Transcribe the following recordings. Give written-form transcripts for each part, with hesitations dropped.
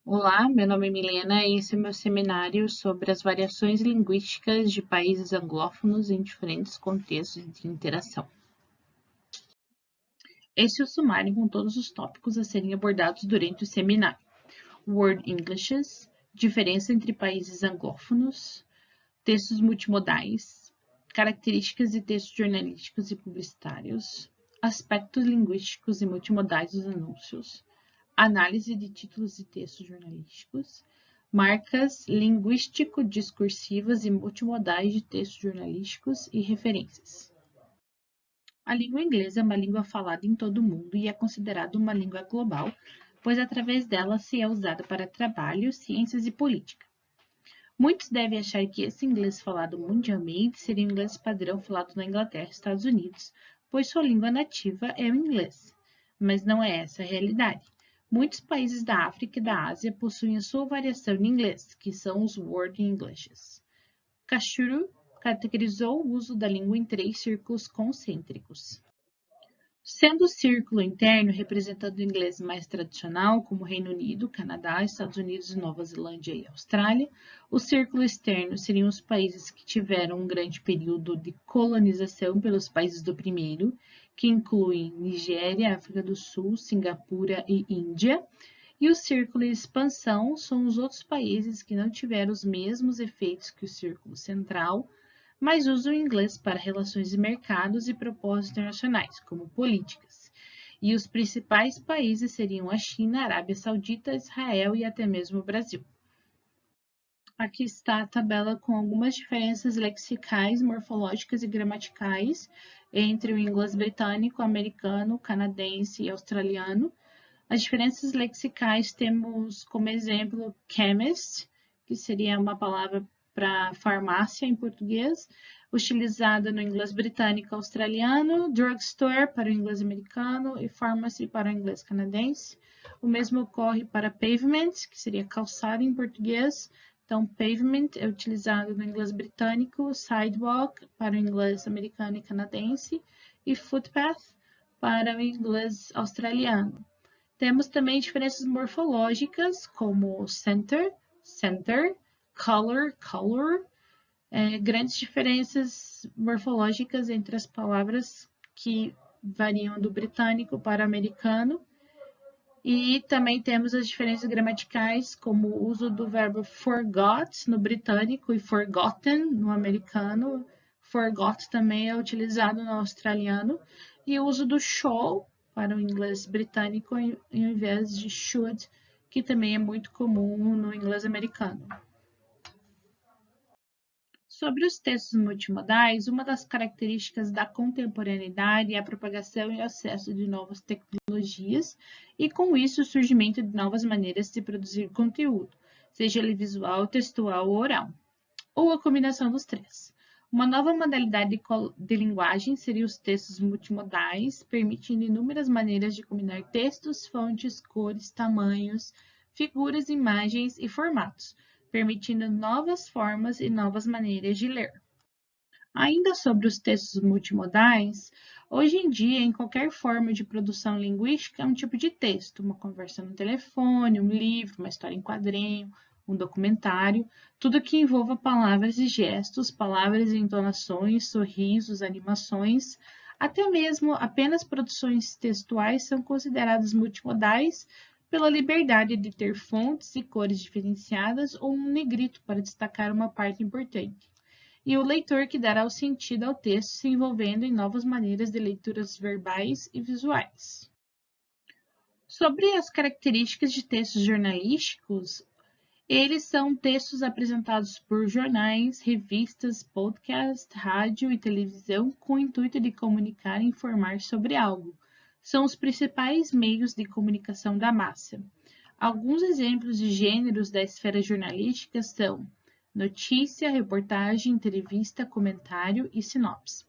Olá, meu nome é Milena e esse é meu seminário sobre as variações linguísticas de países anglófonos em diferentes contextos de interação. Esse é o sumário com todos os tópicos a serem abordados durante o seminário. Word Englishes, diferença entre países anglófonos, textos multimodais, características de textos jornalísticos e publicitários, aspectos linguísticos e multimodais dos anúncios, análise de títulos de textos jornalísticos, marcas linguístico-discursivas e multimodais de textos jornalísticos e referências. A língua inglesa é uma língua falada em todo o mundo e é considerada uma língua global, pois através dela se é usada para trabalho, ciências e política. Muitos devem achar que esse inglês falado mundialmente seria o inglês padrão falado na Inglaterra e Estados Unidos, pois sua língua nativa é o inglês. Mas não é essa a realidade. Muitos países da África e da Ásia possuem a sua variação em inglês, que são os Word Englishes. Kashuru categorizou o uso da língua em 3 círculos concêntricos. Sendo o círculo interno representando o inglês mais tradicional, como Reino Unido, Canadá, Estados Unidos, Nova Zelândia e Austrália, o círculo externo seriam os países que tiveram um grande período de colonização pelos países do primeiro, que incluem Nigéria, África do Sul, Singapura e Índia, e o círculo de expansão são os outros países que não tiveram os mesmos efeitos que o círculo central, mas usam o inglês para relações de mercados e propósitos internacionais, como políticas. E os principais países seriam a China, a Arábia Saudita, Israel e até mesmo o Brasil. Aqui está a tabela com algumas diferenças lexicais, morfológicas e gramaticais entre o inglês britânico, americano, canadense e australiano. As diferenças lexicais temos como exemplo chemist, que seria uma palavra para farmácia em português, utilizada no inglês britânico e australiano, drugstore para o inglês americano e pharmacy para o inglês canadense. O mesmo ocorre para pavement, que seria calçada em português. Então, pavement é utilizado no inglês britânico, sidewalk para o inglês americano e canadense e footpath para o inglês australiano. Temos também diferenças morfológicas, como center, center, color, color, grandes diferenças morfológicas entre as palavras que variam do britânico para o americano. E também temos as diferenças gramaticais, como o uso do verbo forgot no britânico e forgotten no americano. Forgot também é utilizado no australiano. E o uso do shall para o inglês britânico em vez de should, que também é muito comum no inglês americano. Sobre os textos multimodais, uma das características da contemporaneidade é a propagação e acesso de novas tecnologias e, com isso, o surgimento de novas maneiras de produzir conteúdo, seja ele visual, textual ou oral, ou a combinação dos três. Uma nova modalidade de linguagem seria os textos multimodais, permitindo inúmeras maneiras de combinar textos, fontes, cores, tamanhos, figuras, imagens e formatos, permitindo novas formas e novas maneiras de ler. Ainda sobre os textos multimodais, hoje em dia, em qualquer forma de produção linguística, é um tipo de texto, uma conversa no telefone, um livro, uma história em quadrinho, um documentário, tudo que envolva palavras e gestos, palavras e entonações, sorrisos, animações, até mesmo apenas produções textuais são consideradas multimodais pela liberdade de ter fontes e cores diferenciadas ou um negrito para destacar uma parte importante. E o leitor que dará o sentido ao texto se envolvendo em novas maneiras de leituras verbais e visuais. Sobre as características de textos jornalísticos, eles são textos apresentados por jornais, revistas, podcasts, rádio e televisão com o intuito de comunicar e informar sobre algo. São os principais meios de comunicação da massa. Alguns exemplos de gêneros da esfera jornalística são notícia, reportagem, entrevista, comentário e sinopse.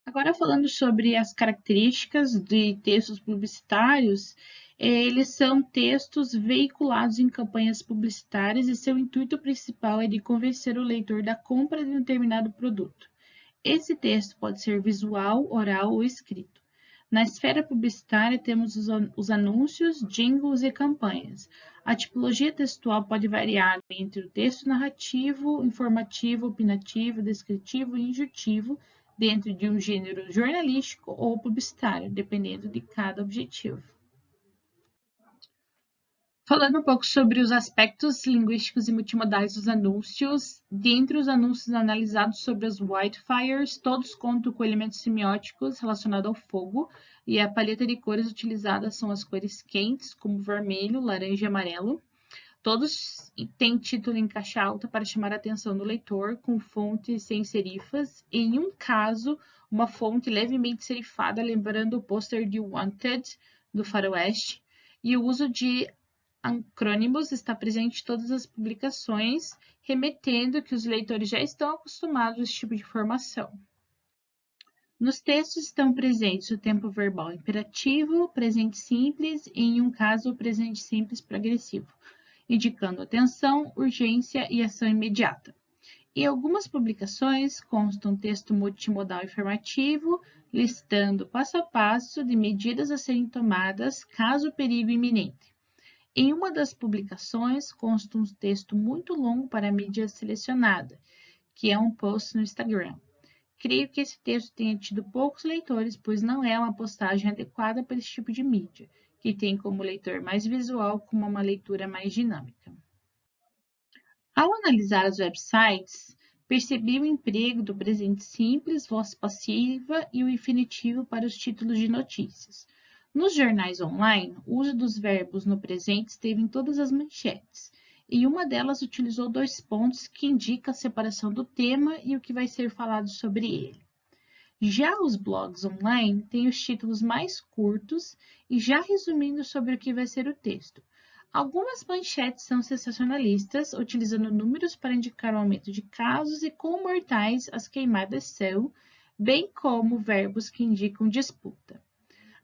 Agora falando sobre as características de textos publicitários, eles são textos veiculados em campanhas publicitárias e seu intuito principal é de convencer o leitor da compra de um determinado produto. Esse texto pode ser visual, oral ou escrito. Na esfera publicitária, temos os anúncios, jingles e campanhas. A tipologia textual pode variar entre o texto narrativo, informativo, opinativo, descritivo e injutivo, dentro de um gênero jornalístico ou publicitário, dependendo de cada objetivo. Falando um pouco sobre os aspectos linguísticos e multimodais dos anúncios, dentre os anúncios analisados sobre as wildfires, todos contam com elementos semióticos relacionados ao fogo, e a paleta de cores utilizadas são as cores quentes, como vermelho, laranja e amarelo. Todos têm título em caixa alta para chamar a atenção do leitor, com fontes sem serifas, e em um caso, uma fonte levemente serifada, lembrando o pôster de Wanted, do Faroeste, e o uso de acrônimos está presente em todas as publicações, remetendo que os leitores já estão acostumados a esse tipo de informação. Nos textos estão presentes o tempo verbal imperativo, presente simples e, em um caso, o presente simples progressivo, indicando atenção, urgência e ação imediata. Em algumas publicações constam texto multimodal informativo, listando passo a passo de medidas a serem tomadas caso o perigo iminente. Em uma das publicações consta um texto muito longo para a mídia selecionada, que é um post no Instagram. Creio que esse texto tenha tido poucos leitores, pois não é uma postagem adequada para esse tipo de mídia, que tem como leitor mais visual como uma leitura mais dinâmica. Ao analisar os websites, percebi o emprego do presente simples, voz passiva e o infinitivo para os títulos de notícias. Nos jornais online, o uso dos verbos no presente esteve em todas as manchetes, e uma delas utilizou 2 pontos que indica a separação do tema e o que vai ser falado sobre ele. Já os blogs online têm os títulos mais curtos e já resumindo sobre o que vai ser o texto. Algumas manchetes são sensacionalistas, utilizando números para indicar o aumento de casos e quão mortais as queimadas são, bem como verbos que indicam disputa.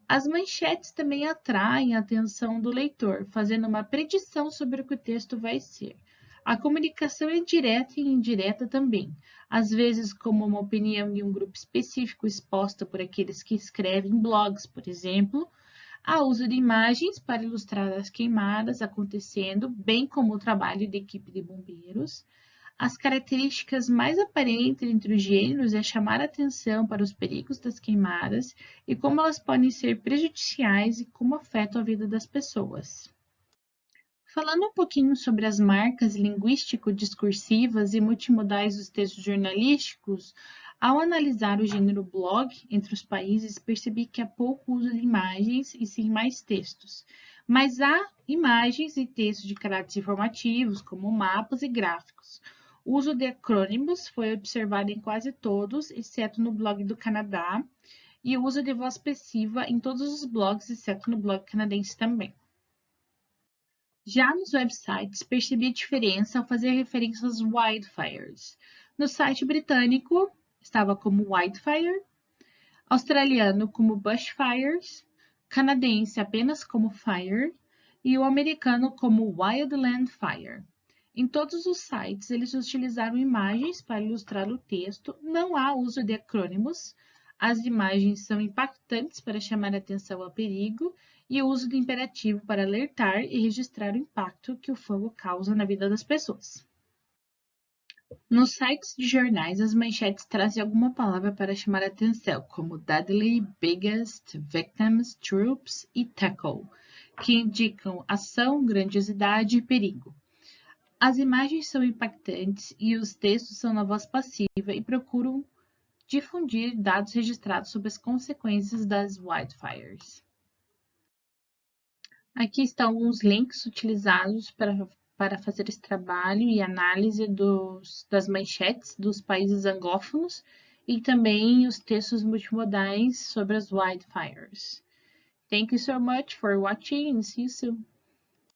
As manchetes também atraem a atenção do leitor, fazendo uma predição sobre o que o texto vai ser. A comunicação é direta e indireta também, às vezes como uma opinião de um grupo específico exposta por aqueles que escrevem blogs, por exemplo. Há uso de imagens para ilustrar as queimadas acontecendo, bem como o trabalho da equipe de bombeiros. As características mais aparentes entre os gêneros é chamar a atenção para os perigos das queimadas e como elas podem ser prejudiciais e como afetam a vida das pessoas. Falando um pouquinho sobre as marcas linguístico-discursivas e multimodais dos textos jornalísticos, ao analisar o gênero blog entre os países, percebi que há pouco uso de imagens e sim mais textos. Mas há imagens e textos de caráteres informativos, como mapas e gráficos. O uso de acrônimos foi observado em quase todos, exceto no blog do Canadá, e o uso de voz passiva em todos os blogs, exceto no blog canadense também. Já nos websites, percebi a diferença ao fazer referência às wildfires. No site britânico, estava como wildfire, australiano como bushfires, canadense apenas como fire e o americano como wildland fire. Em todos os sites, eles utilizaram imagens para ilustrar o texto, não há uso de acrônimos, as imagens são impactantes para chamar a atenção ao perigo e o uso do imperativo para alertar e registrar o impacto que o fogo causa na vida das pessoas. Nos sites de jornais, as manchetes trazem alguma palavra para chamar a atenção, como deadly, biggest, victims, troops e tackle, que indicam ação, grandiosidade e perigo. As imagens são impactantes e os textos são na voz passiva e procuram difundir dados registrados sobre as consequências das wildfires. Aqui estão alguns links utilizados para fazer esse trabalho e análise das manchetes dos países anglófonos e também os textos multimodais sobre as wildfires. Thank you so much for watching and see you soon.